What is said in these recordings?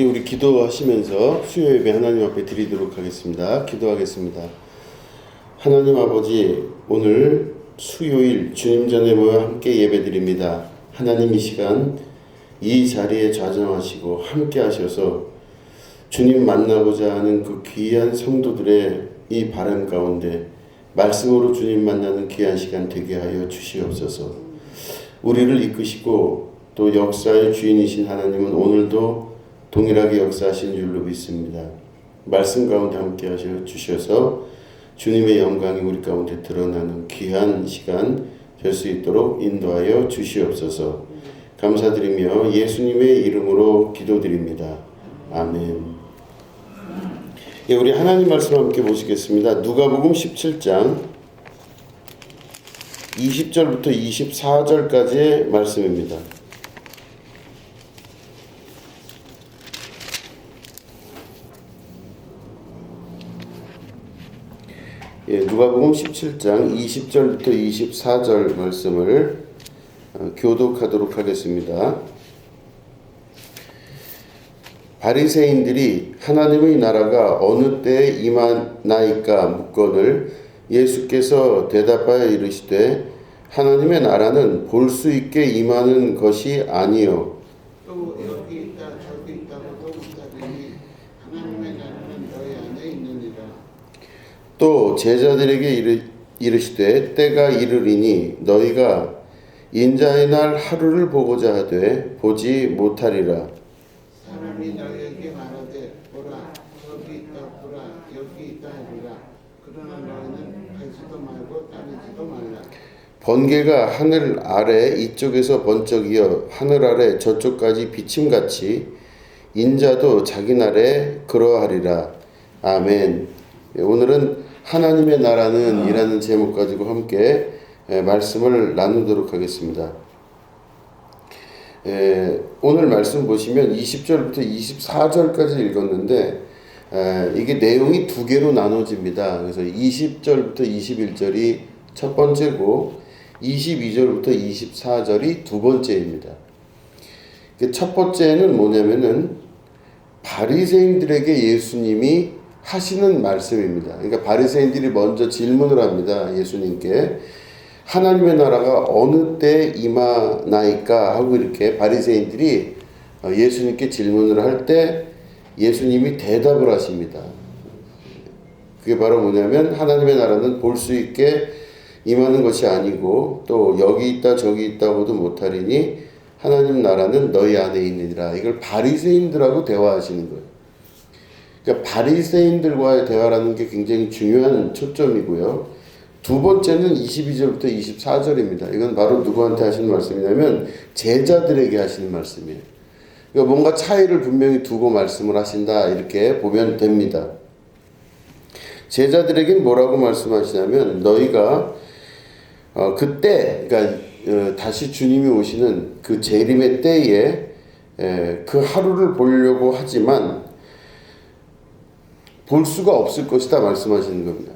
우리 기도하시면서 수요 예배 하나님 앞에 드리도록 하겠습니다. 기도하겠습니다. 하나님 아버지, 오늘 수요일 주님 전에 모여 함께 예배 드립니다. 하나님 이 시간 이 자리에 좌정하시고 함께 하셔서 주님 만나고자 하는 그 귀한 성도들의 이 바람 가운데 말씀으로 주님 만나는 귀한 시간 되게 하여 주시옵소서. 우리를 이끄시고 또 역사의 주인이신 하나님은 오늘도 동일하게 역사하신 줄로 믿습니다. 말씀 가운데 함께 하셔 주셔서 주님의 영광이 우리 가운데 드러나는 귀한 시간 될 수 있도록 인도하여 주시옵소서. 감사드리며 예수님의 이름으로 기도드립니다. 아멘. 예, 우리 하나님 말씀 함께 보시겠습니다. 누가복음 17장 20절부터 24절까지의 말씀입니다. 예, 누가복음 17장 20절부터 24절 말씀을 교독하도록 하겠습니다. 바리새인들이 하나님의 나라가 어느 때에 임하나이까 묻거늘 예수께서 대답하여 이르시되 하나님의 나라는 볼 수 있게 임하는 것이 아니요 또 여기 있다 저기 있다고 도구자들이 하나님의 나라는 너희 안에 있느니라. 또 제자들에게 이르시되 때가 이르리니 너희가 인자의 날 하루를 보고자 하되 보지 못하리라. 사람이 너희에게 말하되 보라 저기 있다 보라 여기 있다 하리라. 그러나 너희는 가지도 말고 따르지도 말라. 번개가 하늘 아래 이쪽에서 번쩍이어 하늘 아래 저쪽까지 비침같이 인자도 자기 날에 그러하리라. 아멘. 오늘은 하나님의 나라는 이라는 제목 가지고 함께 말씀을 나누도록 하겠습니다. 오늘 말씀 보시면 20절부터 24절까지 읽었는데 이게 내용이 두 개로 나눠집니다. 그래서 20절부터 21절이 첫 번째고 22절부터 24절이 두 번째입니다. 첫 번째는 뭐냐면은 바리새인들에게 예수님이 하시는 말씀입니다. 그러니까 바리새인들이 먼저 질문을 합니다. 예수님께 하나님의 나라가 어느 때 임하나이까 하고 이렇게 바리새인들이 예수님께 질문을 할 때 예수님이 대답을 하십니다. 그게 바로 뭐냐면 하나님의 나라는 볼 수 있게 임하는 것이 아니고 또 여기 있다 저기 있다고도 못하리니 하나님 나라는 너희 안에 있느니라. 이걸 바리새인들하고 대화하시는 거예요. 그러니까 바리새인들과의 대화라는 게 굉장히 중요한 초점이고요. 두 번째는 22절부터 24절입니다. 이건 바로 누구한테 하시는 말씀이냐면 제자들에게 하시는 말씀이에요. 그러니까 뭔가 차이를 분명히 두고 말씀을 하신다 이렇게 보면 됩니다. 제자들에게는 뭐라고 말씀하시냐면 너희가 그때 그러니까 다시 주님이 오시는 그 재림의 때에 그 하루를 보려고 하지만 볼 수가 없을 것이다 말씀하시는 겁니다.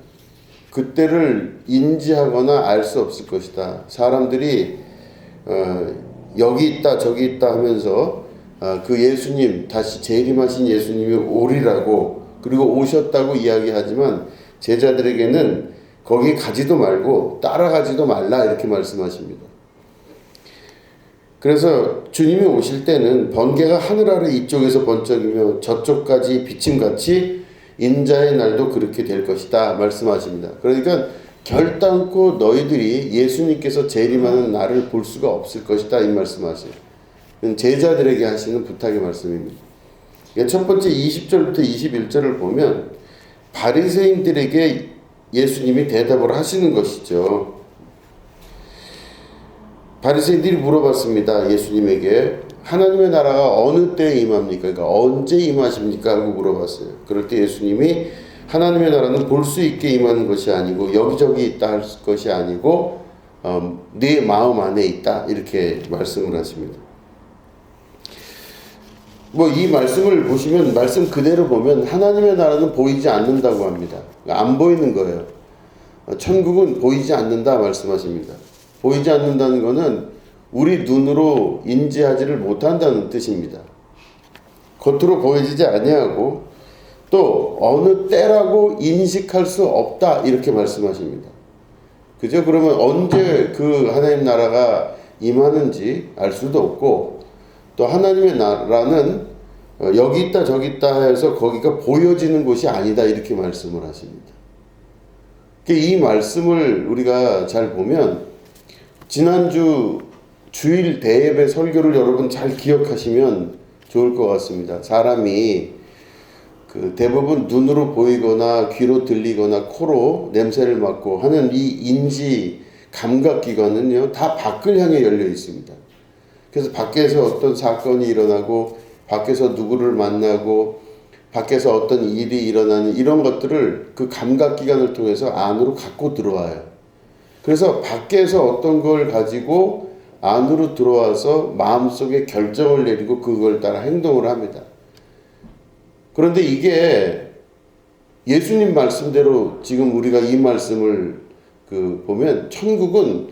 그때를 인지하거나 알 수 없을 것이다. 사람들이 여기 있다 저기 있다 하면서 그 예수님 다시 재림하신 예수님이 오리라고 그리고 오셨다고 이야기하지만 제자들에게는 거기 가지도 말고 따라가지도 말라 이렇게 말씀하십니다. 그래서 주님이 오실 때는 번개가 하늘 아래 이쪽에서 번쩍이며 저쪽까지 비침같이 인자의 날도 그렇게 될 것이다 말씀하십니다. 그러니까 결단코 너희들이 예수님께서 재림하는 날을 볼 수가 없을 것이다 이 말씀하세요. 제자들에게 하시는 부탁의 말씀입니다. 첫 번째 20절부터 21절을 보면 바리새인들에게 예수님이 대답을 하시는 것이죠. 바리새인들이 물어봤습니다. 예수님에게 하나님의 나라가 어느 때에 임합니까? 그러니까 언제 임하십니까? 하고 물어봤어요. 그럴 때 예수님이 하나님의 나라는 볼 수 있게 임하는 것이 아니고 여기저기 있다 할 것이 아니고 네 마음 안에 있다 이렇게 말씀을 하십니다. 이 말씀을 보시면 말씀 그대로 보면 하나님의 나라는 보이지 않는다고 합니다. 그러니까 안 보이는 거예요. 천국은 보이지 않는다 말씀하십니다. 보이지 않는다는 것은 우리 눈으로 인지하지를 못한다는 뜻입니다. 겉으로 보여지지 아니하고 또 어느 때라고 인식할 수 없다 이렇게 말씀하십니다. 그죠? 그러면 언제 그 하나님 나라가 임하는지 알 수도 없고 또 하나님의 나라는 여기 있다 저기 있다 해서 거기가 보여지는 곳이 아니다 이렇게 말씀을 하십니다. 이 말씀을 우리가 잘 보면 지난주 주일 대예배 설교를 여러분 잘 기억하시면 좋을 것 같습니다. 사람이 대부분 눈으로 보이거나 귀로 들리거나 코로 냄새를 맡고 하는 이 인지 감각기관은요 다 밖을 향해 열려 있습니다. 그래서 밖에서 어떤 사건이 일어나고 밖에서 누구를 만나고 밖에서 어떤 일이 일어나는 이런 것들을 그 감각기관을 통해서 안으로 갖고 들어와요. 그래서 밖에서 어떤 걸 가지고 안으로 들어와서 마음속에 결정을 내리고 그걸 따라 행동을 합니다. 그런데 이게 예수님 말씀대로 지금 우리가 이 말씀을 보면 천국은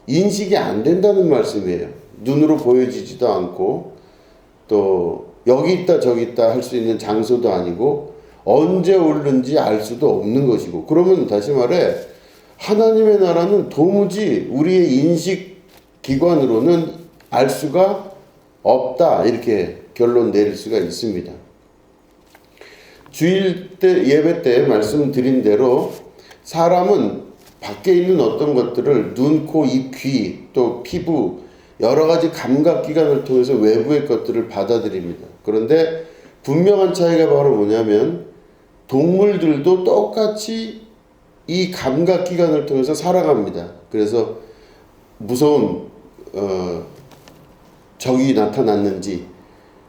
인식이 안 된다는 말씀이에요. 눈으로 보여지지도 않고 또 여기 있다 저기 있다 할 수 있는 장소도 아니고 언제 오는지 알 수도 없는 것이고 그러면 다시 말해 하나님의 나라는 도무지 우리의 인식 기관으로는 알 수가 없다 이렇게 결론 내릴 수가 있습니다. 주일 때 예배 때 말씀드린 대로 사람은 밖에 있는 어떤 것들을 눈, 코, 입, 귀, 또 피부 여러 가지 감각기관을 통해서 외부의 것들을 받아들입니다. 그런데 분명한 차이가 바로 뭐냐면 동물들도 똑같이 이 감각기관을 통해서 살아갑니다. 그래서 무서운 적이 나타났는지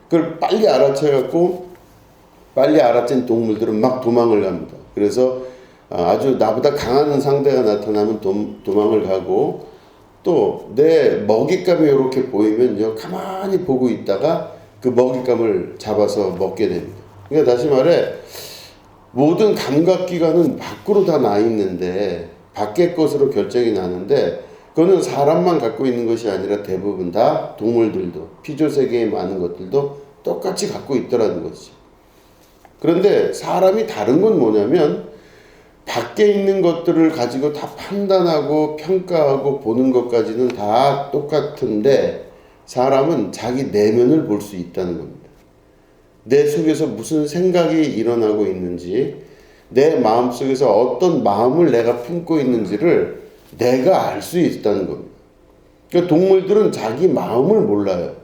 그걸 빨리 알아채갖고 빨리 알아챈 동물들은 막 도망을 갑니다. 그래서 아주 나보다 강한 상대가 나타나면 도망을 가고 또 내 먹잇감이 이렇게 보이면요 가만히 보고 있다가 그 먹잇감을 잡아서 먹게 됩니다. 그러니까 다시 말해 모든 감각기관은 밖으로 다 나 있는데 밖의 것으로 결정이 나는데 그거는 사람만 갖고 있는 것이 아니라 대부분 다 동물들도 피조세계에 많은 것들도 똑같이 갖고 있더라는 것이죠. 그런데 사람이 다른 건 뭐냐면 밖에 있는 것들을 가지고 다 판단하고 평가하고 보는 것까지는 다 똑같은데 사람은 자기 내면을 볼 수 있다는 겁니다. 내 속에서 무슨 생각이 일어나고 있는지 내 마음속에서 어떤 마음을 내가 품고 있는지를 내가 알 수 있다는 겁니다. 그러니까 동물들은 자기 마음을 몰라요.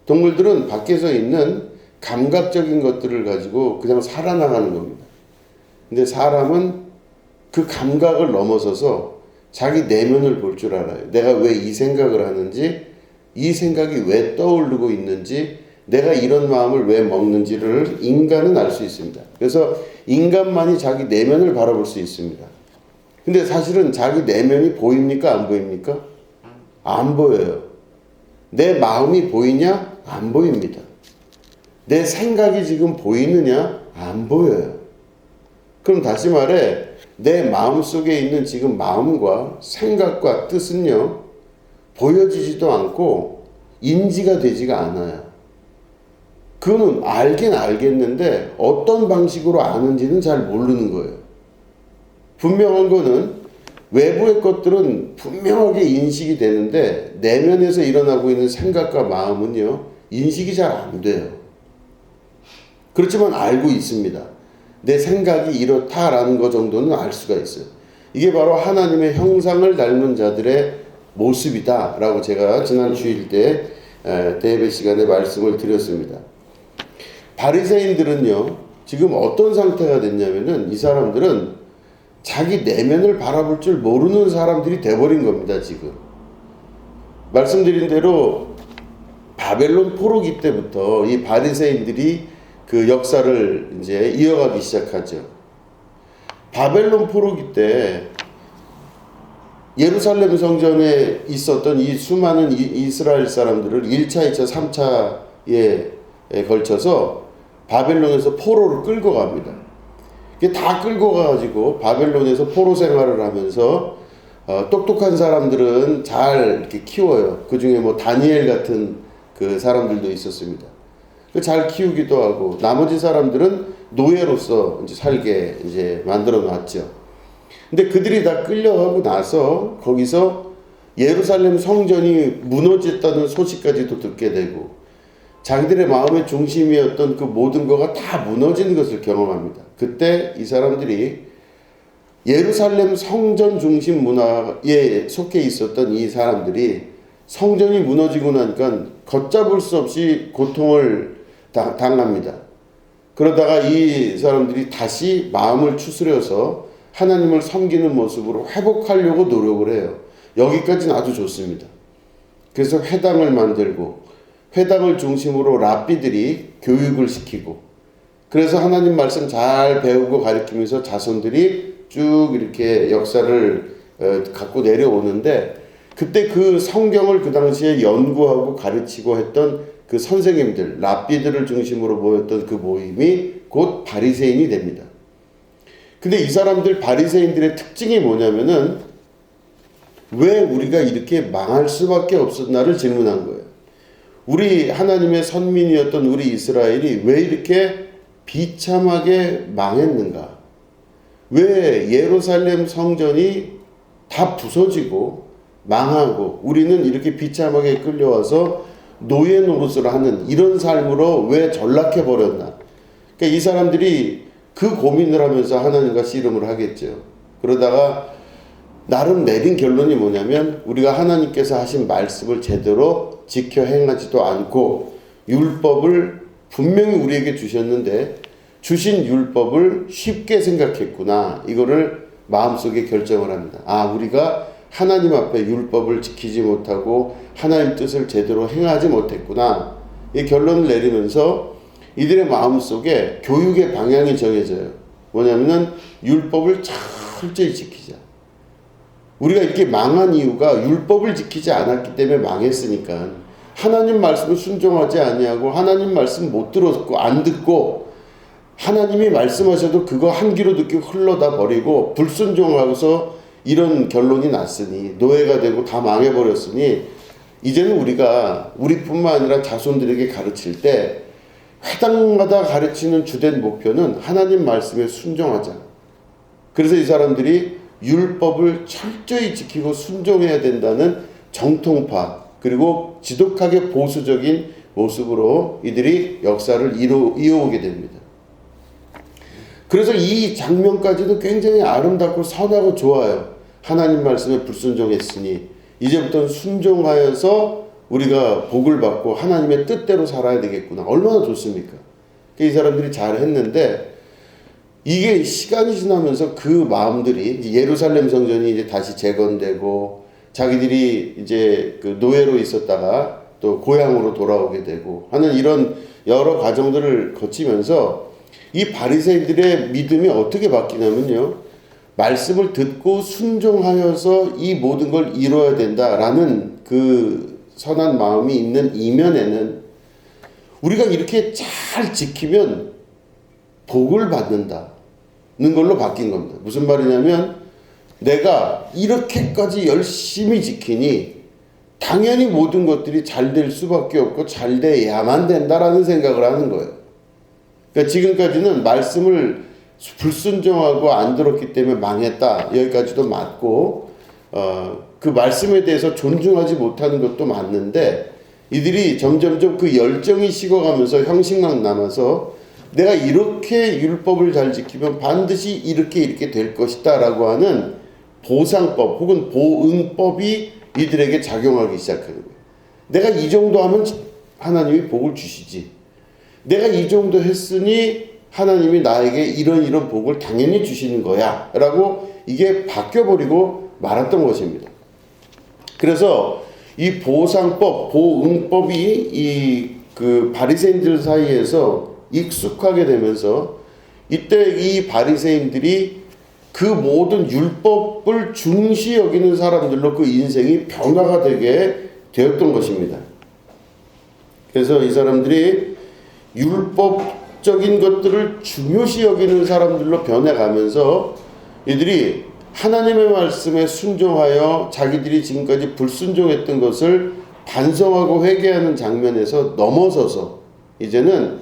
동물들은 밖에서 있는 감각적인 것들을 가지고 그냥 살아나가는 겁니다. 근데 사람은 그 감각을 넘어서서 자기 내면을 볼 줄 알아요. 내가 왜 이 생각을 하는지, 이 생각이 왜 떠오르고 있는지, 내가 이런 마음을 왜 먹는지를 인간은 알 수 있습니다. 그래서 인간만이 자기 내면을 바라볼 수 있습니다. 근데 사실은 자기 내면이 보입니까? 안 보입니까? 안 보여요. 내 마음이 보이냐? 안 보입니다. 내 생각이 지금 보이느냐? 안 보여요. 그럼 다시 말해 내 마음속에 있는 지금 마음과 생각과 뜻은요 보여지지도 않고 인지가 되지가 않아요. 그거는 알긴 알겠는데 어떤 방식으로 아는지는 잘 모르는 거예요. 분명한 거는 외부의 것들은 분명하게 인식이 되는데 내면에서 일어나고 있는 생각과 마음은요 인식이 잘 안 돼요. 그렇지만 알고 있습니다. 내 생각이 이렇다라는 것 정도는 알 수가 있어요. 이게 바로 하나님의 형상을 닮은 자들의 모습이다 라고 제가 지난 주일 때 대예배 시간에 말씀을 드렸습니다. 바리새인들은요 지금 어떤 상태가 됐냐면은 이 사람들은 자기 내면을 바라볼 줄 모르는 사람들이 돼버린 겁니다. 지금 말씀드린 대로 바벨론 포로기 때부터 이 바리새인들이 그 역사를 이제 이어가기 시작하죠. 바벨론 포로기 때 예루살렘 성전에 있었던 이 수많은 이스라엘 사람들을 1차, 2차, 3차에 걸쳐서 바벨론에서 포로를 끌고 갑니다. 이게 다 끌고 가가지고 바벨론에서 포로 생활을 하면서 똑똑한 사람들은 잘 이렇게 키워요. 그 중에 뭐 다니엘 같은 그 사람들도 있었습니다. 잘 키우기도 하고 나머지 사람들은 노예로서 이제 살게 이제 만들어 놨죠. 근데 그들이 다 끌려가고 나서 거기서 예루살렘 성전이 무너졌다는 소식까지도 듣게 되고 자기들의 마음의 중심이었던 그 모든 거가 다 무너진 것을 경험합니다. 그때 이 사람들이 예루살렘 성전 중심 문화에 속해 있었던 이 사람들이 성전이 무너지고 나니까 걷잡을 수 없이 고통을 당합니다. 그러다가 이 사람들이 다시 마음을 추스려서 하나님을 섬기는 모습으로 회복하려고 노력을 해요. 여기까지는 아주 좋습니다. 그래서 회당을 만들고 회당을 중심으로 랍비들이 교육을 시키고 그래서 하나님 말씀 잘 배우고 가르치면서 자손들이 쭉 이렇게 역사를 갖고 내려오는데 그때 그 성경을 그 당시에 연구하고 가르치고 했던 그 선생님들, 랍비들을 중심으로 모였던 그 모임이 곧 바리새인이 됩니다. 근데 이 사람들 바리새인들의 특징이 뭐냐면은 왜 우리가 이렇게 망할 수밖에 없었나를 질문한 거예요. 우리 하나님의 선민이었던 우리 이스라엘이 왜 이렇게 비참하게 망했는가? 왜 예루살렘 성전이 다 부서지고 망하고 우리는 이렇게 비참하게 끌려와서 노예 노릇을 하는 이런 삶으로 왜 전락해 버렸나? 그러니까 이 사람들이 그 고민을 하면서 하나님과 씨름을 하겠죠. 그러다가 나름 내린 결론이 뭐냐면 우리가 하나님께서 하신 말씀을 제대로 지켜 행하지도 않고 율법을 분명히 우리에게 주셨는데 주신 율법을 쉽게 생각했구나. 이거를 마음속에 결정을 합니다. 아, 우리가 하나님 앞에 율법을 지키지 못하고 하나님 뜻을 제대로 행하지 못했구나. 이 결론을 내리면서 이들의 마음속에 교육의 방향이 정해져요. 뭐냐면은 율법을 철저히 지키자. 우리가 이렇게 망한 이유가 율법을 지키지 않았기 때문에 망했으니까 하나님 말씀을 순종하지 아니하고 하나님 말씀 못 들었고 안 듣고 하나님이 말씀하셔도 그거 한 귀로 듣고 흘러다 버리고 불순종하고서 이런 결론이 났으니 노예가 되고 다 망해버렸으니 이제는 우리가 우리뿐만 아니라 자손들에게 가르칠 때 회당마다 가르치는 주된 목표는 하나님 말씀에 순종하자. 그래서 이 사람들이 율법을 철저히 지키고 순종해야 된다는 정통파 그리고 지독하게 보수적인 모습으로 이들이 역사를 이어오게 됩니다. 그래서 이 장면까지도 굉장히 아름답고 선하고 좋아요. 하나님 말씀에 불순종했으니 이제부터는 순종하여서 우리가 복을 받고 하나님의 뜻대로 살아야 되겠구나. 얼마나 좋습니까? 이 사람들이 잘 했는데 이게 시간이 지나면서 그 마음들이 예루살렘 성전이 이제 다시 재건되고 자기들이 이제 그 노예로 있었다가 또 고향으로 돌아오게 되고 하는 이런 여러 과정들을 거치면서 이 바리새인들의 믿음이 어떻게 바뀌냐면요. 말씀을 듣고 순종하여서 이 모든 걸 이루어야 된다라는 그 선한 마음이 있는 이면에는 우리가 이렇게 잘 지키면 복을 받는다는 걸로 바뀐 겁니다. 무슨 말이냐면 내가 이렇게까지 열심히 지키니 당연히 모든 것들이 잘 될 수밖에 없고 잘 돼야만 된다라는 생각을 하는 거예요. 그러니까 지금까지는 말씀을 불순종하고 안 들었기 때문에 망했다. 여기까지도 맞고 그 말씀에 대해서 존중하지 못하는 것도 맞는데 이들이 점점점 그 열정이 식어가면서 형식만 남아서 내가 이렇게 율법을 잘 지키면 반드시 이렇게 될 것이다 라고 하는 보상법 혹은 보응법이 이들에게 작용하기 시작하는 거예요. 내가 이 정도 하면 하나님이 복을 주시지. 내가 이 정도 했으니 하나님이 나에게 이런 복을 당연히 주시는 거야 라고 이게 바뀌어버리고 말았던 것입니다. 그래서 이 보상법, 보응법이 이 그 바리새인들 사이에서 익숙하게 되면서 이때 이 바리새인들이 그 모든 율법을 중시 여기는 사람들로 그 인생이 변화가 되게 되었던 것입니다. 그래서 이 사람들이 율법적인 것들을 중요시 여기는 사람들로 변해가면서 이들이 하나님의 말씀에 순종하여 자기들이 지금까지 불순종했던 것을 반성하고 회개하는 장면에서 넘어서서 이제는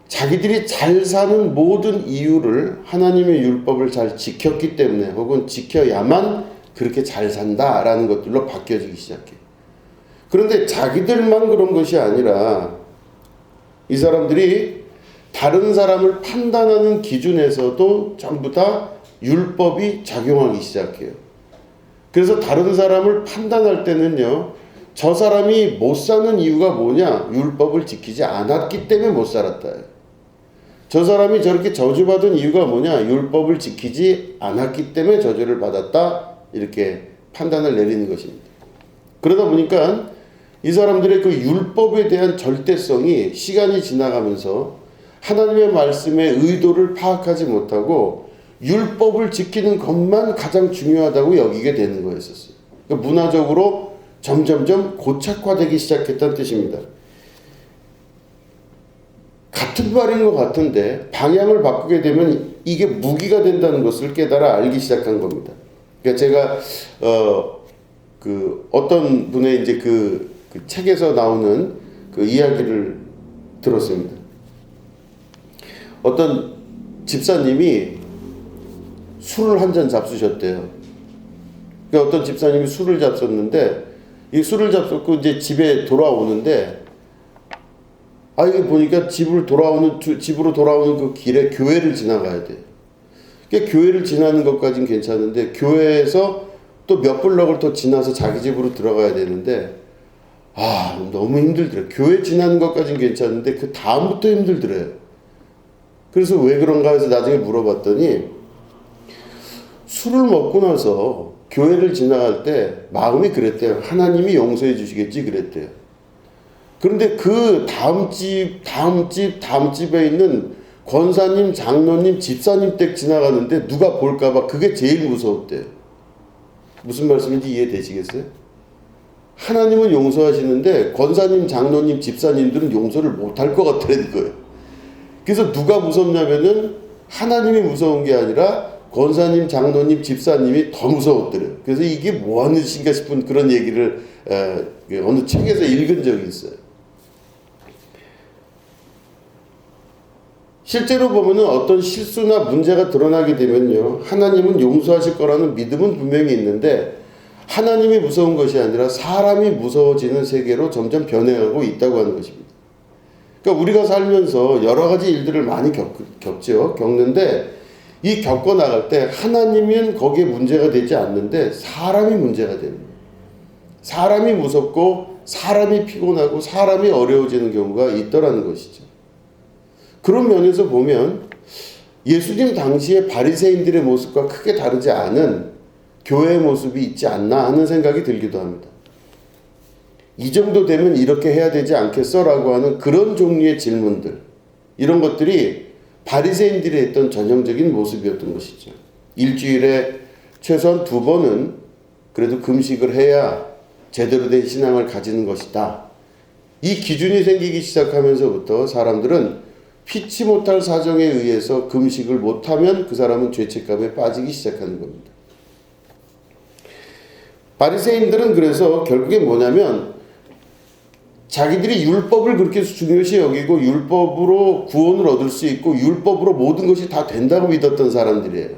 자기들이 잘 사는 모든 이유를 하나님의 율법을 잘 지켰기 때문에 혹은 지켜야만 그렇게 잘 산다라는 것들로 바뀌어지기 시작해요. 그런데 자기들만 그런 것이 아니라 이 사람들이 다른 사람을 판단하는 기준에서도 전부 다 율법이 작용하기 시작해요. 그래서 다른 사람을 판단할 때는요, 저 사람이 못 사는 이유가 뭐냐? 율법을 지키지 않았기 때문에 못 살았다. 저 사람이 저렇게 저주받은 이유가 뭐냐? 율법을 지키지 않았기 때문에 저주를 받았다. 이렇게 판단을 내리는 것입니다. 그러다 보니까 이 사람들의 그 율법에 대한 절대성이 시간이 지나가면서 하나님의 말씀의 의도를 파악하지 못하고 율법을 지키는 것만 가장 중요하다고 여기게 되는 거였었어요. 그러니까 문화적으로 점점점 고착화되기 시작했다는 뜻입니다. 같은 말인 것 같은데 방향을 바꾸게 되면 이게 무기가 된다는 것을 깨달아 알기 시작한 겁니다. 그러니까 제가 어떤 분의 이제 그 책에서 나오는 그 이야기를 들었습니다. 어떤 집사님이 술을 한 잔 잡수셨대요. 그러니까 어떤 집사님이 술을 잡섰는데 이 술을 잡섰고 이제 집에 돌아오는데 이게 보니까 집으로 돌아오는 그 길에 교회를 지나가야 돼. 그러니까 교회를 지나는 것까지는 괜찮은데 교회에서 또 몇 블럭을 더 지나서 자기 집으로 들어가야 되는데 너무 힘들더래요. 교회 지나는 것까지는 괜찮은데 그 다음부터 힘들더래요. 그래서 왜 그런가 해서 나중에 물어봤더니 술을 먹고 나서 교회를 지나갈 때 마음이 그랬대요. 하나님이 용서해 주시겠지 그랬대요. 그런데 그 다음 집에 있는 권사님, 장로님, 집사님 댁 지나가는데 누가 볼까봐 그게 제일 무서웠대요. 무슨 말씀인지 이해되시겠어요? 하나님은 용서하시는데 권사님, 장로님, 집사님들은 용서를 못할 것 같다는 거예요. 그래서 누가 무섭냐면은 하나님이 무서운 게 아니라 권사님, 장로님, 집사님이 더 무서웠더래요. 그래서 이게 뭐 하는 짓인가 싶은 그런 얘기를 어느 책에서 읽은 적이 있어요. 실제로 보면은 어떤 실수나 문제가 드러나게 되면요, 하나님은 용서하실 거라는 믿음은 분명히 있는데 하나님이 무서운 것이 아니라 사람이 무서워지는 세계로 점점 변해가고 있다고 하는 것입니다. 그러니까 우리가 살면서 여러 가지 일들을 많이 겪는데 이 겪어 나갈 때 하나님은 거기에 문제가 되지 않는데 사람이 문제가 됩니다. 사람이 무섭고 사람이 피곤하고 사람이 어려워지는 경우가 있더라는 것이죠. 그런 면에서 보면 예수님 당시의 바리새인들의 모습과 크게 다르지 않은 교회의 모습이 있지 않나 하는 생각이 들기도 합니다. 이 정도 되면 이렇게 해야 되지 않겠어? 라고 하는 그런 종류의 질문들, 이런 것들이 바리새인들이 했던 전형적인 모습이었던 것이죠. 일주일에 최소한 2번은 그래도 금식을 해야 제대로 된 신앙을 가지는 것이다. 이 기준이 생기기 시작하면서부터 사람들은 피치 못할 사정에 의해서 금식을 못하면 그 사람은 죄책감에 빠지기 시작하는 겁니다. 바리새인들은 그래서 결국에 뭐냐면 자기들이 율법을 그렇게 중요시 여기고 율법으로 구원을 얻을 수 있고 율법으로 모든 것이 다 된다고 믿었던 사람들이에요.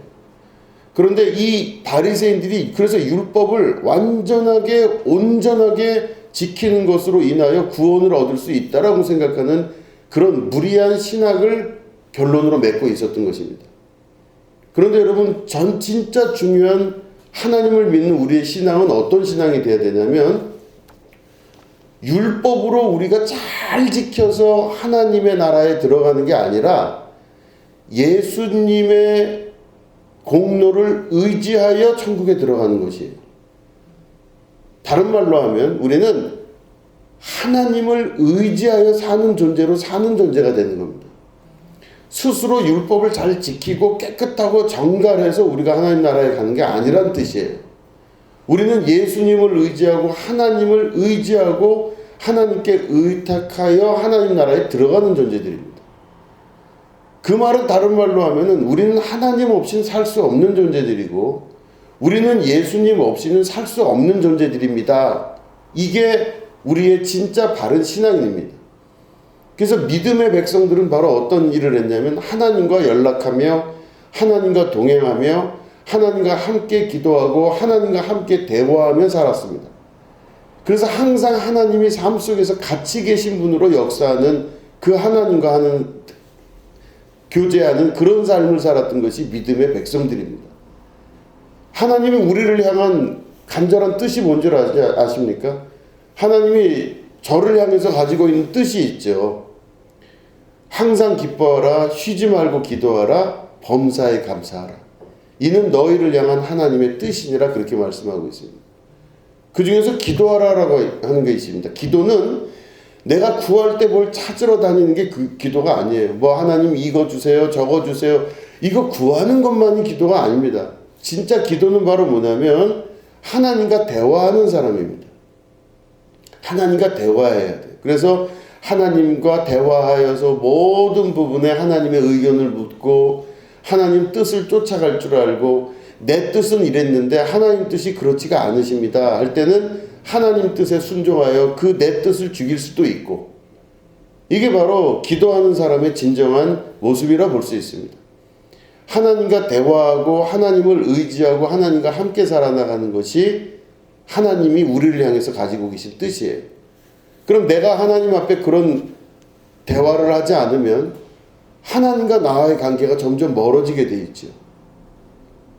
그런데 이 바리새인들이 그래서 율법을 완전하게 온전하게 지키는 것으로 인하여 구원을 얻을 수 있다라고 생각하는 그런 무리한 신학을 결론으로 맺고 있었던 것입니다. 그런데 여러분, 진짜 중요한 하나님을 믿는 우리의 신앙은 어떤 신앙이 되어야 되냐면 율법으로 우리가 잘 지켜서 하나님의 나라에 들어가는 게 아니라 예수님의 공로를 의지하여 천국에 들어가는 것이에요. 다른 말로 하면 우리는 하나님을 의지하여 사는 존재로 사는 존재가 되는 겁니다. 스스로 율법을 잘 지키고 깨끗하고 정갈해서 우리가 하나님 나라에 가는 게 아니란 뜻이에요. 우리는 예수님을 의지하고 하나님을 의지하고 하나님께 의탁하여 하나님 나라에 들어가는 존재들입니다. 그 말은 다른 말로 하면은 우리는 하나님 없이는 살 수 없는 존재들이고 우리는 예수님 없이는 살 수 없는 존재들입니다. 이게 우리의 진짜 바른 신앙입니다. 그래서 믿음의 백성들은 바로 어떤 일을 했냐면 하나님과 연락하며 하나님과 동행하며 하나님과 함께 기도하고 하나님과 함께 대화하며 살았습니다. 그래서 항상 하나님이 삶 속에서 같이 계신 분으로 역사하는 그 하나님과 하는 교제하는 그런 삶을 살았던 것이 믿음의 백성들입니다. 하나님이 우리를 향한 간절한 뜻이 뭔지 아십니까? 하나님이 저를 향해서 가지고 있는 뜻이 있죠. 항상 기뻐하라, 쉬지 말고 기도하라, 범사에 감사하라. 이는 너희를 향한 하나님의 뜻이니라 그렇게 말씀하고 있습니다. 그 중에서 기도하라라고 하는 게 있습니다. 기도는 내가 구할 때 뭘 찾으러 다니는 게 그 기도가 아니에요. 뭐 하나님 이거 주세요, 저거 주세요. 이거 구하는 것만이 기도가 아닙니다. 진짜 기도는 바로 뭐냐면 하나님과 대화하는 사람입니다. 하나님과 대화해야 돼요. 그래서 하나님과 대화하여서 모든 부분에 하나님의 의견을 묻고 하나님 뜻을 쫓아갈 줄 알고 내 뜻은 이랬는데 하나님 뜻이 그렇지가 않으십니다 할 때는 하나님 뜻에 순종하여 그 내 뜻을 죽일 수도 있고, 이게 바로 기도하는 사람의 진정한 모습이라 볼 수 있습니다. 하나님과 대화하고 하나님을 의지하고 하나님과 함께 살아나가는 것이 하나님이 우리를 향해서 가지고 계신 뜻이에요. 그럼 내가 하나님 앞에 그런 대화를 하지 않으면 하나님과 나와의 관계가 점점 멀어지게 돼 있죠.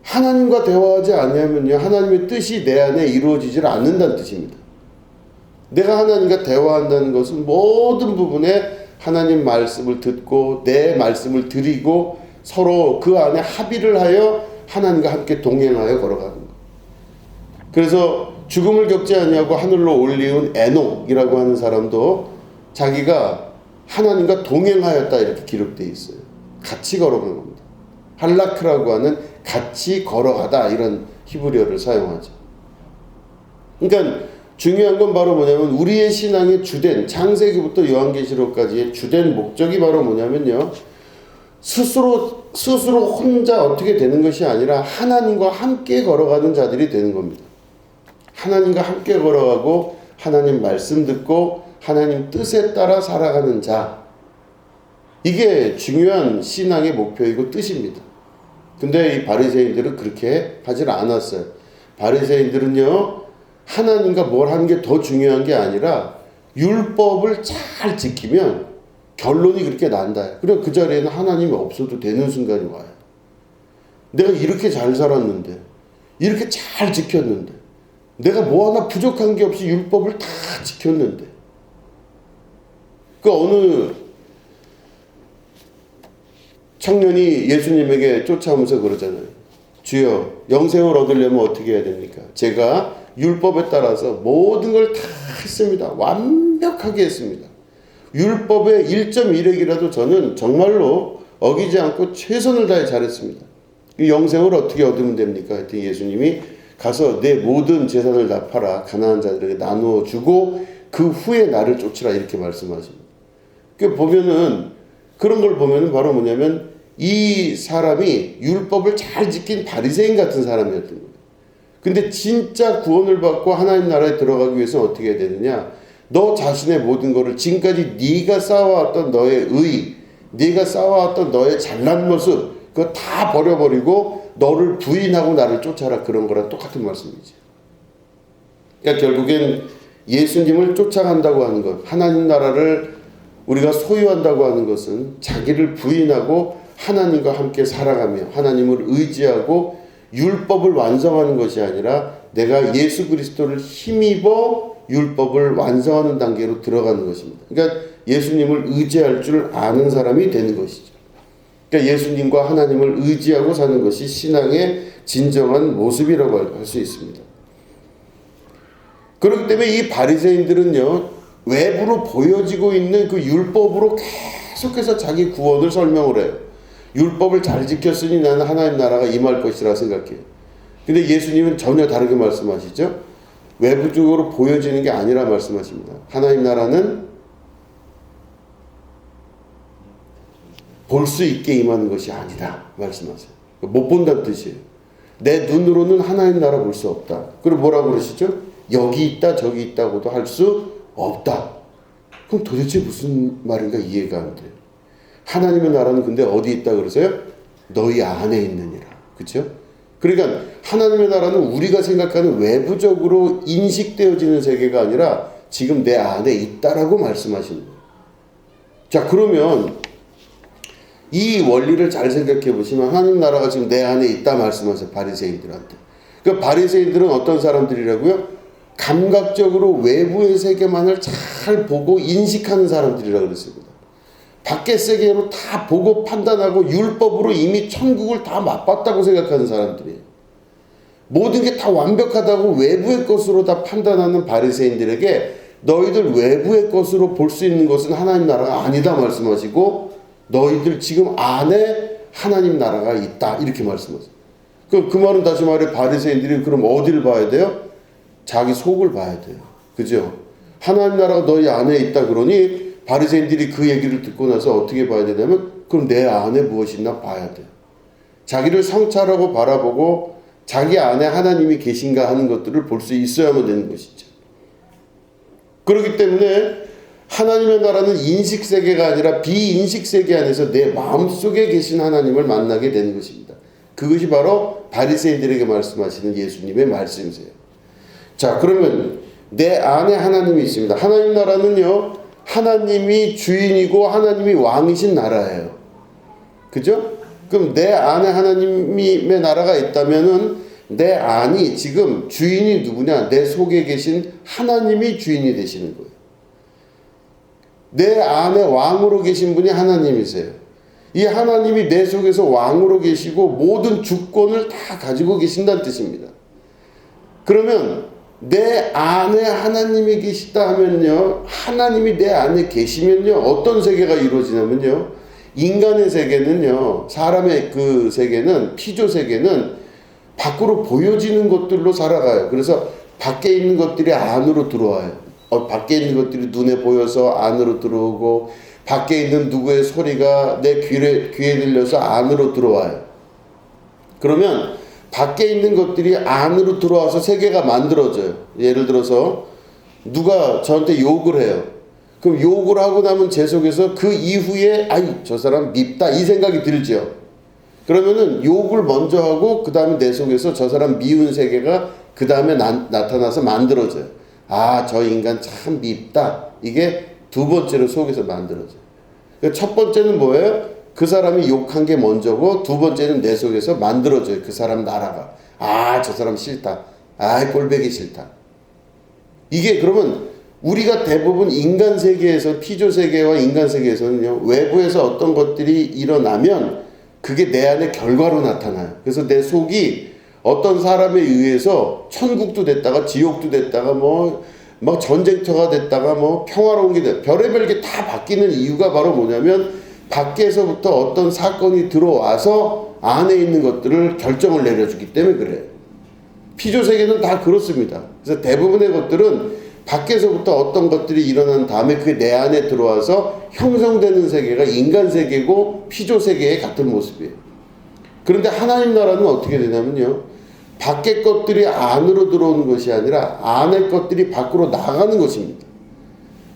하나님과 대화하지 않으면요, 하나님의 뜻이 내 안에 이루어지질 않는다는 뜻입니다. 내가 하나님과 대화한다는 것은 모든 부분에 하나님 말씀을 듣고 내 말씀을 드리고 서로 그 안에 합의를 하여 하나님과 함께 동행하여 걸어가는 것. 그래서 죽음을 겪지 아니하고 하늘로 올리운 에녹이라고 하는 사람도 자기가 하나님과 동행하였다 이렇게 기록되어 있어요. 같이 걸어간 겁니다. 할라크라고 하는 같이 걸어가다 이런 히브리어를 사용하죠. 그러니까 중요한 건 바로 뭐냐면 우리의 신앙의 주된 창세기부터 요한계시록까지의 주된 목적이 바로 뭐냐면요, 스스로 혼자 어떻게 되는 것이 아니라 하나님과 함께 걸어가는 자들이 되는 겁니다. 하나님과 함께 걸어가고 하나님 말씀 듣고 하나님 뜻에 따라 살아가는 자, 이게 중요한 신앙의 목표이고 뜻입니다. 근데 이 바리새인들은 그렇게 하질 않았어요. 바리새인들은요, 하나님과 뭘 하는 게 더 중요한 게 아니라 율법을 잘 지키면 결론이 그렇게 난다. 그리고 그 자리에는 하나님이 없어도 되는 순간이 와요. 내가 이렇게 잘 살았는데, 이렇게 잘 지켰는데, 내가 뭐 하나 부족한 게 없이 율법을 다 지켰는데, 그 어느 청년이 예수님에게 쫓아오면서 그러잖아요. 주여, 영생을 얻으려면 어떻게 해야 됩니까? 제가 율법에 따라서 모든 걸 다 했습니다. 완벽하게 했습니다. 율법의 1.1획이라도 저는 정말로 어기지 않고 최선을 다해 잘했습니다. 이 영생을 어떻게 얻으면 됩니까? 하여튼 예수님이 가서 내 모든 재산을 다 팔아 가난한 자들에게 나누어 주고 그 후에 나를 쫓으라 이렇게 말씀하십니다. 그 보면은 그런 걸 보면은 바로 뭐냐면 이 사람이 율법을 잘 지킨 바리새인 같은 사람이었던 거예요. 근데 진짜 구원을 받고 하나님 나라에 들어가기 위해서는 어떻게 해야 되느냐? 너 자신의 모든 것을 지금까지 네가 쌓아왔던 너의 의, 네가 쌓아왔던 너의 잘난 모습 그거 다 버려버리고 너를 부인하고 나를 쫓아라, 그런 거랑 똑같은 말씀이지. 그러니까 결국엔 예수님을 쫓아간다고 하는 것, 하나님 나라를 우리가 소유한다고 하는 것은 자기를 부인하고 하나님과 함께 살아가며 하나님을 의지하고 율법을 완성하는 것이 아니라 내가 예수 그리스도를 힘입어 율법을 완성하는 단계로 들어가는 것입니다. 그러니까 예수님을 의지할 줄 아는 사람이 되는 것이죠. 그러니까 예수님과 하나님을 의지하고 사는 것이 신앙의 진정한 모습이라고 할 수 있습니다. 그렇기 때문에 이 바리새인들은요, 외부로 보여지고 있는 그 율법으로 계속해서 자기 구원을 설명을 해요. 율법을 잘 지켰으니 나는 하나님 나라가 임할 것이라 생각해요. 근데 예수님은 전혀 다르게 말씀하시죠. 외부적으로 보여지는 게 아니라 말씀하십니다. 하나님 나라는 볼 수 있게 임하는 것이 아니다 말씀하세요. 못 본다는 뜻이에요. 내 눈으로는 하나님 나라 볼 수 없다. 그리고 뭐라고 그러시죠? 여기 있다 저기 있다고도 할 수 없다. 그럼 도대체 무슨 말인가 이해가 안 돼요. 하나님의 나라는 근데 어디 있다 그러세요? 너희 안에 있느니라. 그렇죠? 그러니까 하나님의 나라는 우리가 생각하는 외부적으로 인식되어지는 세계가 아니라 지금 내 안에 있다라고 말씀하시는 거예요. 자, 그러면 이 원리를 잘 생각해 보시면 하나님 나라가 지금 내 안에 있다 말씀하세요. 바리새인들한테. 그러니까 바리새인들은 어떤 사람들이라고요? 감각적으로 외부의 세계만을 잘 보고 인식하는 사람들이라고 그랬습니다. 밖의 세계로 다 보고 판단하고 율법으로 이미 천국을 다 맛봤다고 생각하는 사람들이에요. 모든 게 다 완벽하다고 외부의 것으로 다 판단하는 바리새인들에게 너희들 외부의 것으로 볼 수 있는 것은 하나님 나라가 아니다 말씀하시고 너희들 지금 안에 하나님 나라가 있다 이렇게 말씀하세요. 그 말은 다시 말해 바리새인들이 그럼 어디를 봐야 돼요? 자기 속을 봐야 돼요. 그죠? 하나님 나라가 너희 안에 있다 그러니 바리새인들이 그 얘기를 듣고 나서 어떻게 봐야 되냐면 그럼 내 안에 무엇이 있나 봐야 돼요. 자기를 성찰하고 바라보고 자기 안에 하나님이 계신가 하는 것들을 볼 수 있어야만 되는 것이죠. 그렇기 때문에 하나님의 나라는 인식세계가 아니라 비인식세계 안에서 내 마음속에 계신 하나님을 만나게 되는 것입니다. 그것이 바로 바리새인들에게 말씀하시는 예수님의 말씀이세요. 자, 그러면 내 안에 하나님이 있습니다. 하나님 나라는요, 하나님이 주인이고 하나님이 왕이신 나라예요. 그죠? 그럼 내 안에 하나님의 나라가 있다면은 내 안이 지금 주인이 누구냐? 내 속에 계신 하나님이 주인이 되시는 거예요. 내 안에 왕으로 계신 분이 하나님이세요. 이 하나님이 내 속에서 왕으로 계시고 모든 주권을 다 가지고 계신다는 뜻입니다. 그러면 내 안에 하나님이 계시다 하면요, 하나님이 내 안에 계시면요, 어떤 세계가 이루어지냐면요, 인간의 세계는요, 사람의 그 세계는, 피조 세계는 밖으로 보여지는 것들로 살아가요. 그래서 밖에 있는 것들이 안으로 들어와요. 밖에 있는 것들이 눈에 보여서 안으로 들어오고, 밖에 있는 누구의 소리가 내 귀에 들려서 안으로 들어와요. 그러면 밖에 있는 것들이 안으로 들어와서 세계가 만들어져요. 예를 들어서 누가 저한테 욕을 해요. 그럼 욕을 하고 나면 제 속에서 그 이후에 아이 저 사람 밉다 이 생각이 들죠. 그러면은 욕을 먼저 하고 그 다음에 내 속에서 저 사람 미운 세계가 그 다음에 나타나서 만들어져요. 아, 저 인간 참 밉다. 이게 두 번째로 속에서 만들어져요. 첫 번째는 뭐예요? 그 사람이 욕한 게 먼저고 두 번째는 내 속에서 만들어져요. 그 사람 나라가. 아, 저 사람 싫다. 아, 꼴보기 싫다. 이게 그러면 우리가 대부분 인간 세계에서 피조 세계와 인간 세계에서는요. 외부에서 어떤 것들이 일어나면 그게 내 안의 결과로 나타나요. 그래서 내 속이 어떤 사람에 의해서 천국도 됐다가 지옥도 됐다가 뭐 전쟁터가 됐다가 뭐 평화로운 게 됐다. 별의별 게 다 바뀌는 이유가 바로 뭐냐면 밖에서부터 어떤 사건이 들어와서 안에 있는 것들을 결정을 내려주기 때문에 그래요. 피조 세계는 다 그렇습니다. 그래서 대부분의 것들은 밖에서부터 어떤 것들이 일어난 다음에 그게 내 안에 들어와서 형성되는 세계가 인간 세계고 피조 세계의 같은 모습이에요. 그런데 하나님 나라는 어떻게 되냐면요. 밖의 것들이 안으로 들어오는 것이 아니라 안의 것들이 밖으로 나가는 것입니다.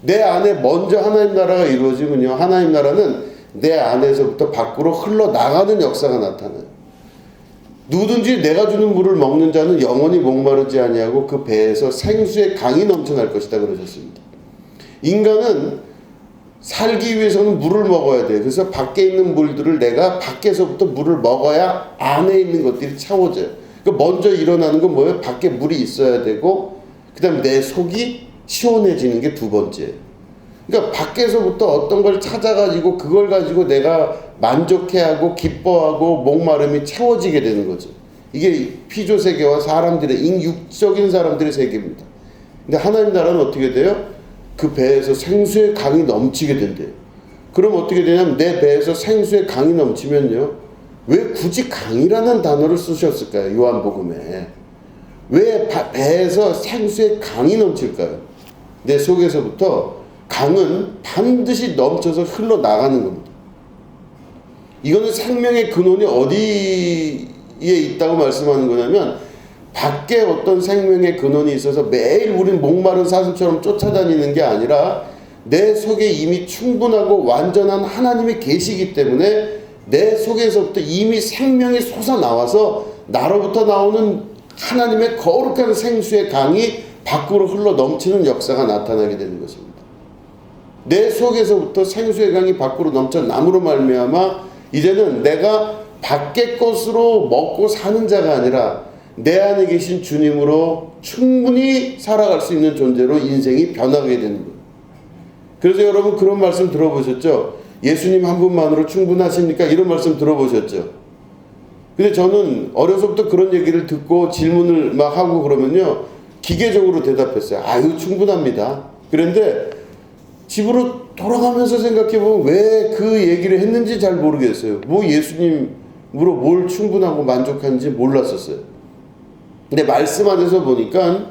내 안에 먼저 하나님 나라가 이루어지면요. 하나님 나라는 내 안에서부터 밖으로 흘러나가는 역사가 나타나요. 누구든지 내가 주는 물을 먹는 자는 영원히 목마르지 아니하고 그 배에서 생수의 강이 넘쳐날 것이다 그러셨습니다. 인간은 살기 위해서는 물을 먹어야 돼요. 그래서 밖에 있는 물들을 내가 밖에서부터 물을 먹어야 안에 있는 것들이 채워져요. 그러니까 먼저 일어나는 건 뭐예요? 밖에 물이 있어야 되고 그 다음에 내 속이 시원해지는 게 두 번째예요. 그러니까 밖에서부터 어떤 걸 찾아가지고 그걸 가지고 내가 만족해하고 기뻐하고 목마름이 채워지게 되는 거죠. 이게 피조 세계와 사람들의 육적인 사람들의 세계입니다. 근데 하나님 나라는 어떻게 돼요? 그 배에서 생수의 강이 넘치게 된대요. 그럼 어떻게 되냐면 내 배에서 생수의 강이 넘치면요. 왜 굳이 강이라는 단어를 쓰셨을까요? 요한복음에. 왜 배에서 생수의 강이 넘칠까요? 내 속에서부터 강은 반드시 넘쳐서 흘러나가는 겁니다. 이거는 생명의 근원이 어디에 있다고 말씀하는 거냐면 밖에 어떤 생명의 근원이 있어서 매일 우린 목마른 사슴처럼 쫓아다니는 게 아니라 내 속에 이미 충분하고 완전한 하나님이 계시기 때문에 내 속에서부터 이미 생명이 솟아나와서 나로부터 나오는 하나님의 거룩한 생수의 강이 밖으로 흘러 넘치는 역사가 나타나게 되는 것입니다. 내 속에서부터 생수의 강이 밖으로 넘쳐 남으로 말미암아 이제는 내가 밖의 것으로 먹고 사는 자가 아니라 내 안에 계신 주님으로 충분히 살아갈 수 있는 존재로 인생이 변하게 되는 거예요. 그래서 여러분 그런 말씀 들어보셨죠? 예수님 한 분만으로 충분하십니까? 이런 말씀 들어보셨죠? 근데 저는 어려서부터 그런 얘기를 듣고 질문을 막 하고 그러면요, 기계적으로 대답했어요. 아유, 충분합니다. 그런데 집으로 돌아가면서 생각해보면 왜 그 얘기를 했는지 잘 모르겠어요. 뭐 예수님으로 뭘 충분하고 만족한지 몰랐었어요. 근데 말씀 안에서 보니까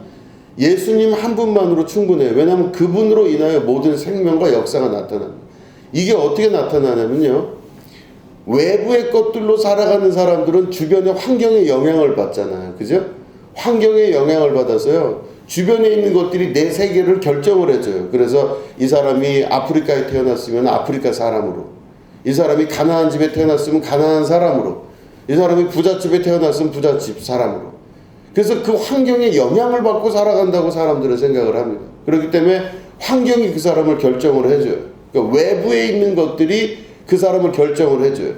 예수님 한 분만으로 충분해요. 왜냐하면 그분으로 인하여 모든 생명과 역사가 나타납니다. 이게 어떻게 나타나냐면요, 외부의 것들로 살아가는 사람들은 주변의 환경의 영향을 받잖아요. 그죠? 환경의 영향을 받아서요, 주변에 있는 것들이 내 세계를 결정을 해줘요. 그래서 이 사람이 아프리카에 태어났으면 아프리카 사람으로, 이 사람이 가난한 집에 태어났으면 가난한 사람으로, 이 사람이 부잣집에 태어났으면 부잣집 사람으로. 그래서 그 환경에 영향을 받고 살아간다고 사람들은 생각을 합니다. 그렇기 때문에 환경이 그 사람을 결정을 해줘요. 그러니까 외부에 있는 것들이 그 사람을 결정을 해줘요.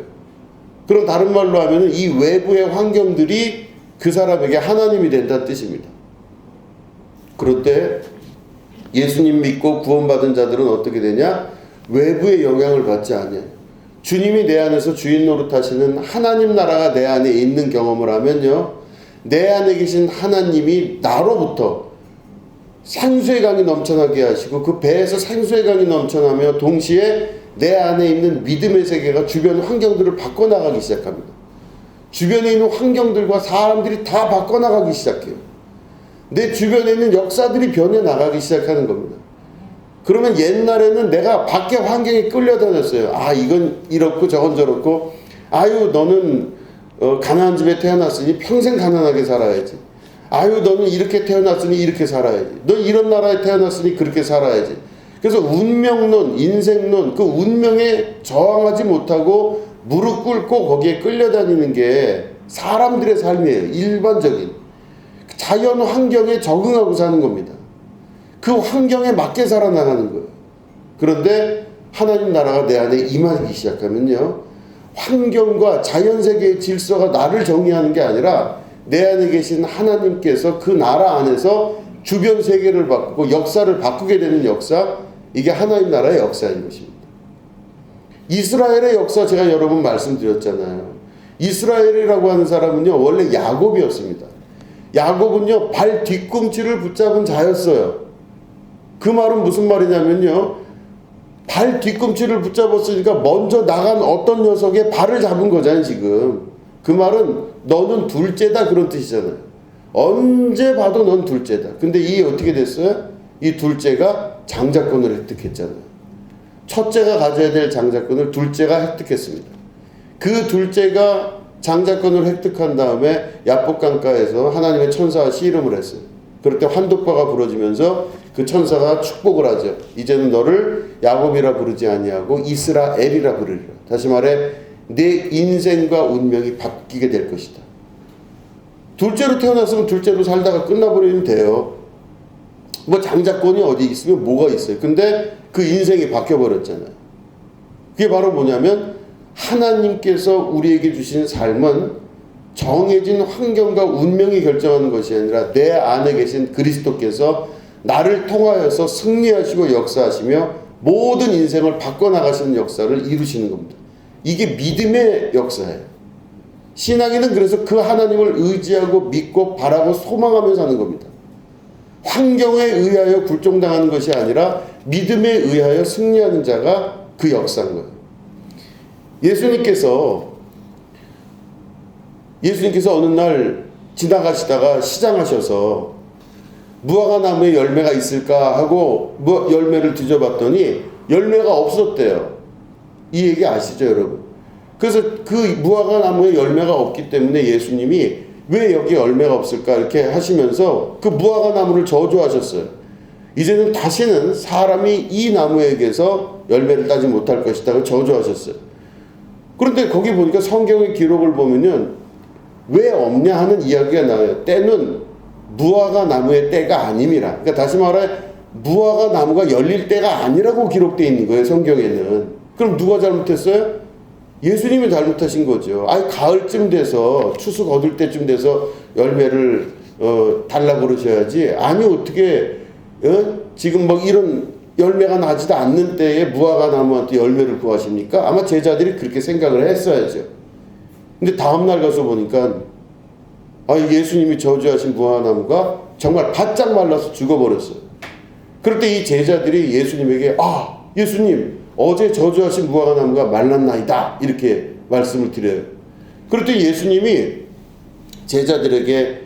그럼 다른 말로 하면 이 외부의 환경들이 그 사람에게 하나님이 된다는 뜻입니다. 그럴 때 예수님 믿고 구원받은 자들은 어떻게 되냐? 외부의 영향을 받지 않아요. 주님이 내 안에서 주인 노릇하시는 하나님 나라가 내 안에 있는 경험을 하면요, 내 안에 계신 하나님이 나로부터 생수의 강이 넘쳐나게 하시고 그 배에서 생수의 강이 넘쳐나며 동시에 내 안에 있는 믿음의 세계가 주변 환경들을 바꿔나가기 시작합니다. 주변에 있는 환경들과 사람들이 다 바꿔나가기 시작해요. 내 주변에 있는 역사들이 변해나가기 시작하는 겁니다. 그러면 옛날에는 내가 밖의 환경에 끌려다녔어요. 아, 이건 이렇고 저건 저렇고, 아유, 너는 가난한 집에 태어났으니 평생 가난하게 살아야지. 아유, 너는 이렇게 태어났으니 이렇게 살아야지. 너 이런 나라에 태어났으니 그렇게 살아야지. 그래서 운명론, 인생론, 그 운명에 저항하지 못하고 무릎 꿇고 거기에 끌려다니는 게 사람들의 삶이에요. 일반적인. 자연 환경에 적응하고 사는 겁니다. 그 환경에 맞게 살아나가는 거예요. 그런데 하나님 나라가 내 안에 임하기 시작하면요, 환경과 자연세계의 질서가 나를 정의하는 게 아니라 내 안에 계신 하나님께서 그 나라 안에서 주변 세계를 바꾸고 역사를 바꾸게 되는 역사, 이게 하나님 나라의 역사인 것입니다. 이스라엘의 역사 제가 여러 번 말씀드렸잖아요. 이스라엘이라고 하는 사람은요, 원래 야곱이었습니다. 야곱은요, 발 뒤꿈치를 붙잡은 자였어요. 그 말은 무슨 말이냐면요, 발 뒤꿈치를 붙잡았으니까 먼저 나간 어떤 녀석의 발을 잡은 거잖아요, 지금. 그 말은 너는 둘째다, 그런 뜻이잖아요. 언제 봐도 넌 둘째다. 근데 이 어떻게 됐어요? 이 둘째가 장자권을 획득했잖아요. 첫째가 가져야 될 장자권을 둘째가 획득했습니다. 그 둘째가 장자권을 획득한 다음에 야복강가에서 하나님의 천사와 씨름을 했어요. 그럴 때 환독바가 부러지면서 그 천사가 축복을 하죠. 이제는 너를 야곱이라 부르지 아니하고 이스라엘이라 부르리라. 다시 말해 내 인생과 운명이 바뀌게 될 것이다. 둘째로 태어났으면 둘째로 살다가 끝나버리면 돼요. 뭐 장자권이 어디 있으면 뭐가 있어요. 근데 그 인생이 바뀌어버렸잖아요. 그게 바로 뭐냐면 하나님께서 우리에게 주신 삶은 정해진 환경과 운명이 결정하는 것이 아니라 내 안에 계신 그리스도께서 나를 통하여서 승리하시고 역사하시며 모든 인생을 바꿔나가시는 역사를 이루시는 겁니다. 이게 믿음의 역사예요. 신앙인은 그래서 그 하나님을 의지하고 믿고 바라고 소망하며 사는 겁니다. 환경에 의하여 굴종당하는 것이 아니라 믿음에 의하여 승리하는 자가 그 역사인 거예요. 예수님께서 어느 날 지나가시다가 시장하셔서 무화과 나무에 열매가 있을까 하고 열매를 뒤져봤더니 열매가 없었대요. 이 얘기 아시죠, 여러분? 그래서 그 무화과 나무에 열매가 없기 때문에 예수님이 왜 여기 열매가 없을까 이렇게 하시면서 그 무화과 나무를 저주하셨어요. 이제는 다시는 사람이 이 나무에게서 열매를 따지 못할 것이다 저주하셨어요. 그런데 거기 보니까 성경의 기록을 보면은 왜 없냐 하는 이야기가 나와요. 때는 무화과 나무의 때가 아님이라. 그러니까 다시 말해 무화과 나무가 열릴 때가 아니라고 기록되어 있는 거예요, 성경에는. 그럼 누가 잘못했어요? 예수님이 잘못하신 거죠. 아니 가을쯤 돼서 추수 거둘 때쯤 돼서 열매를 달라고 그러셔야지. 아니 어떻게 지금 뭐 이런 열매가 나지도 않는 때에 무화과 나무한테 열매를 구하십니까? 아마 제자들이 그렇게 생각을 했어야죠. 근데 다음날 가서 보니까 예수님이 저주하신 무화과 나무가 정말 바짝 말라서 죽어버렸어요. 그럴 때 이 제자들이 예수님에게 예수님 어제 저주하신 무화과 나무가 말랐나이다 이렇게 말씀을 드려요. 그럴 때 예수님이 제자들에게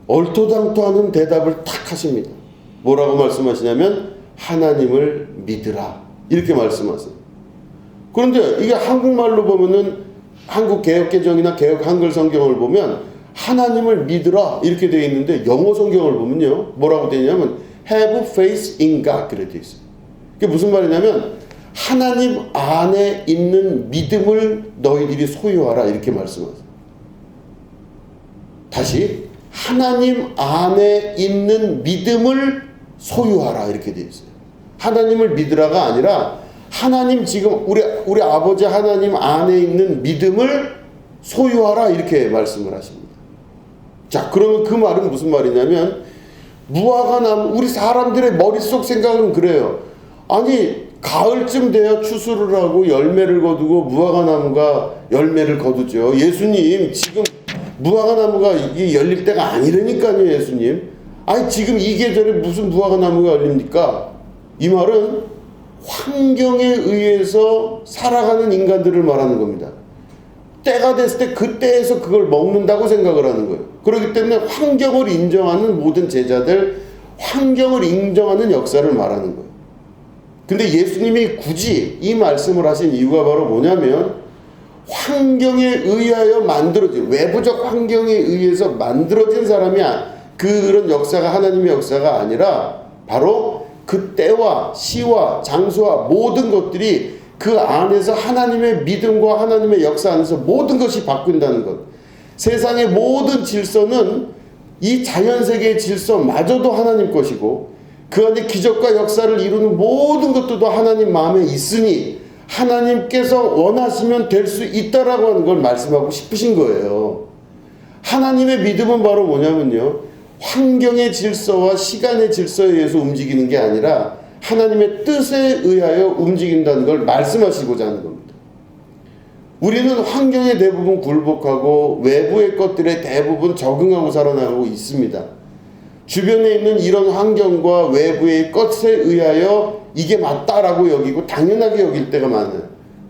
얼토당토하는 대답을 탁 하십니다. 뭐라고 말씀하시냐면 하나님을 믿으라 이렇게 말씀하세요. 그런데 이게 한국말로 보면은 한국 개역개정이나 개역 한글 성경을 보면 하나님을 믿으라 이렇게 되어 있는데 영어 성경을 보면요 뭐라고 되어 있냐면 have faith in God 그렇게 되어 있어요. 그게 무슨 말이냐면 하나님 안에 있는 믿음을 너희들이 소유하라 이렇게 말씀하세요. 다시 하나님 안에 있는 믿음을 소유하라 이렇게 되어 있어요. 하나님을 믿으라가 아니라 하나님 지금 우리 아버지 하나님 안에 있는 믿음을 소유하라 이렇게 말씀을 하십니다. 자, 그러면 그 말은 무슨 말이냐면 무화과 나무 우리 사람들의 머릿속 생각은 그래요. 아니 가을쯤 돼야 추수를 하고 열매를 거두고 무화과 나무가 열매를 거두죠. 예수님 지금 무화과 나무가 이게 열릴 때가 아니라니까요. 예수님 아니 지금 이 계절에 무슨 무화과 나무가 열립니까? 이 말은 환경에 의해서 살아가는 인간들을 말하는 겁니다. 때가 됐을 때 그때에서 그걸 먹는다고 생각을 하는 거예요. 그렇기 때문에 환경을 인정하는 모든 제자들, 환경을 인정하는 역사를 말하는 거예요. 근데 예수님이 굳이 이 말씀을 하신 이유가 바로 뭐냐면 환경에 의하여 만들어진 외부적 환경에 의해서 만들어진 사람이 그런 역사가 하나님의 역사가 아니라 바로 그 때와 시와 장소와 모든 것들이 그 안에서 하나님의 믿음과 하나님의 역사 안에서 모든 것이 바뀐다는 것. 세상의 모든 질서는 이 자연세계의 질서마저도 하나님 것이고 그 안에 기적과 역사를 이루는 모든 것들도 하나님 마음에 있으니 하나님께서 원하시면 될 수 있다라고 하는 걸 말씀하고 싶으신 거예요. 하나님의 믿음은 바로 뭐냐면요. 환경의 질서와 시간의 질서에 의해서 움직이는 게 아니라 하나님의 뜻에 의하여 움직인다는 걸 말씀하시고자 하는 겁니다. 우리는 환경에 대부분 굴복하고 외부의 것들에 대부분 적응하고 살아나가고 있습니다. 주변에 있는 이런 환경과 외부의 것에 의하여 이게 맞다라고 여기고 당연하게 여길 때가 많아요.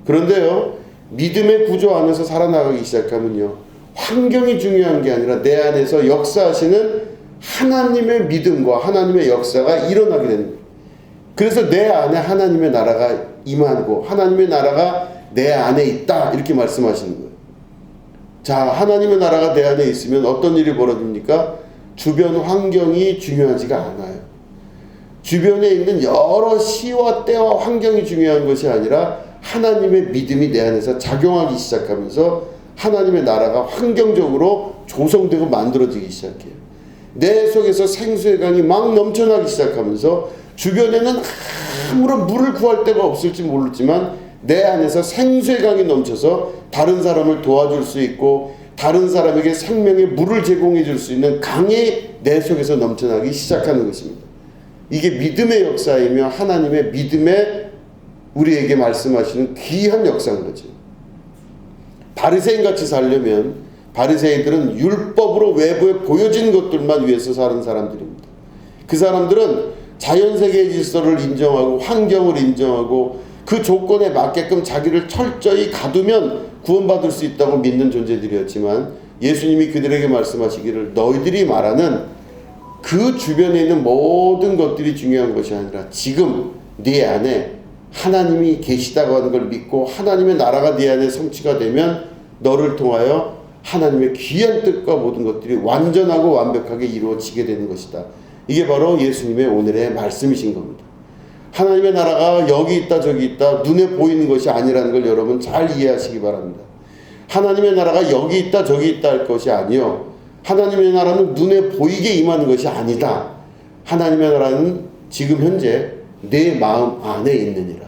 그런데요, 믿음의 구조 안에서 살아나가기 시작하면요, 환경이 중요한 게 아니라 내 안에서 역사하시는 하나님의 믿음과 하나님의 역사가 일어나게 됩니다. 그래서 내 안에 하나님의 나라가 임하고 하나님의 나라가 내 안에 있다 이렇게 말씀하시는 거예요. 자, 하나님의 나라가 내 안에 있으면 어떤 일이 벌어집니까? 주변 환경이 중요하지가 않아요. 주변에 있는 여러 시와 때와 환경이 중요한 것이 아니라 하나님의 믿음이 내 안에서 작용하기 시작하면서 하나님의 나라가 환경적으로 조성되고 만들어지기 시작해요. 내 속에서 생수의 강이 막 넘쳐나기 시작하면서 주변에는 아무런 물을 구할 데가 없을지 모르지만 내 안에서 생수의 강이 넘쳐서 다른 사람을 도와줄 수 있고 다른 사람에게 생명의 물을 제공해 줄 수 있는 강이 내 속에서 넘쳐나기 시작하는 것입니다. 이게 믿음의 역사이며 하나님의 믿음에 우리에게 말씀하시는 귀한 역사인 거죠. 바리새인같이 살려면 바리새인들은 율법으로 외부에 보여진 것들만 위해서 사는 사람들입니다. 그 사람들은 자연세계의 질서를 인정하고 환경을 인정하고 그 조건에 맞게끔 자기를 철저히 가두면 구원받을 수 있다고 믿는 존재들이었지만 예수님이 그들에게 말씀하시기를 너희들이 말하는 그 주변에 있는 모든 것들이 중요한 것이 아니라 지금 네 안에 하나님이 계시다고 하는 걸 믿고 하나님의 나라가 네 안에 성취가 되면 너를 통하여 하나님의 귀한 뜻과 모든 것들이 완전하고 완벽하게 이루어지게 되는 것이다. 이게 바로 예수님의 오늘의 말씀이신 겁니다. 하나님의 나라가 여기 있다 저기 있다 눈에 보이는 것이 아니라는 걸 여러분 잘 이해하시기 바랍니다. 하나님의 나라가 여기 있다 저기 있다 할 것이 아니요, 하나님의 나라는 눈에 보이게 임하는 것이 아니다. 하나님의 나라는 지금 현재 내 마음 안에 있느니라.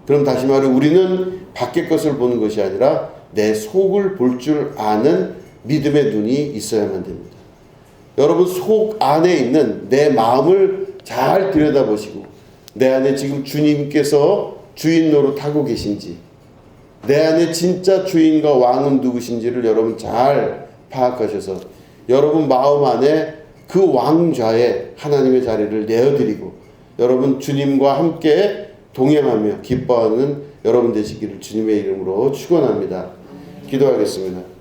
그럼 다시 말해 우리는 밖의 것을 보는 것이 아니라 내 속을 볼 줄 아는 믿음의 눈이 있어야만 됩니다. 여러분 속 안에 있는 내 마음을 잘 들여다보시고 내 안에 지금 주님께서 주인 노릇하고 계신지, 내 안에 진짜 주인과 왕은 누구신지를 여러분 잘 파악하셔서 여러분 마음 안에 그 왕좌에 하나님의 자리를 내어드리고 여러분 주님과 함께 동행하며 기뻐하는 여러분 되시기를 주님의 이름으로 축원합니다. 기도하겠습니다.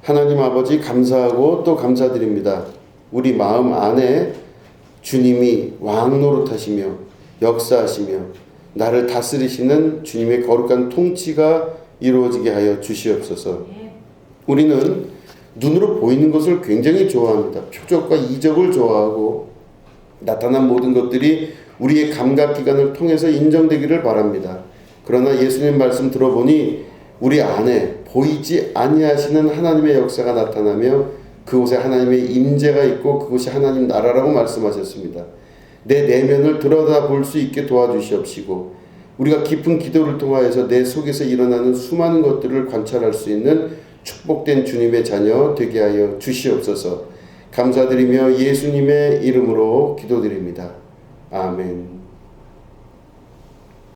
하나님 아버지 감사하고 또 감사드립니다. 우리 마음 안에 주님이 왕 노릇하시며 역사하시며 나를 다스리시는 주님의 거룩한 통치가 이루어지게 하여 주시옵소서. 우리는 눈으로 보이는 것을 굉장히 좋아합니다. 표적과 이적을 좋아하고 나타난 모든 것들이 우리의 감각기관을 통해서 인정되기를 바랍니다. 그러나 예수님 말씀 들어보니 우리 안에 보이지 아니하시는 하나님의 역사가 나타나며 그곳에 하나님의 임재가 있고 그곳이 하나님 나라라고 말씀하셨습니다. 내 내면을 들여다볼 수 있게 도와주시옵시고 우리가 깊은 기도를 통하여서 내 속에서 일어나는 수많은 것들을 관찰할 수 있는 축복된 주님의 자녀 되게 하여 주시옵소서. 감사드리며 예수님의 이름으로 기도드립니다. 아멘.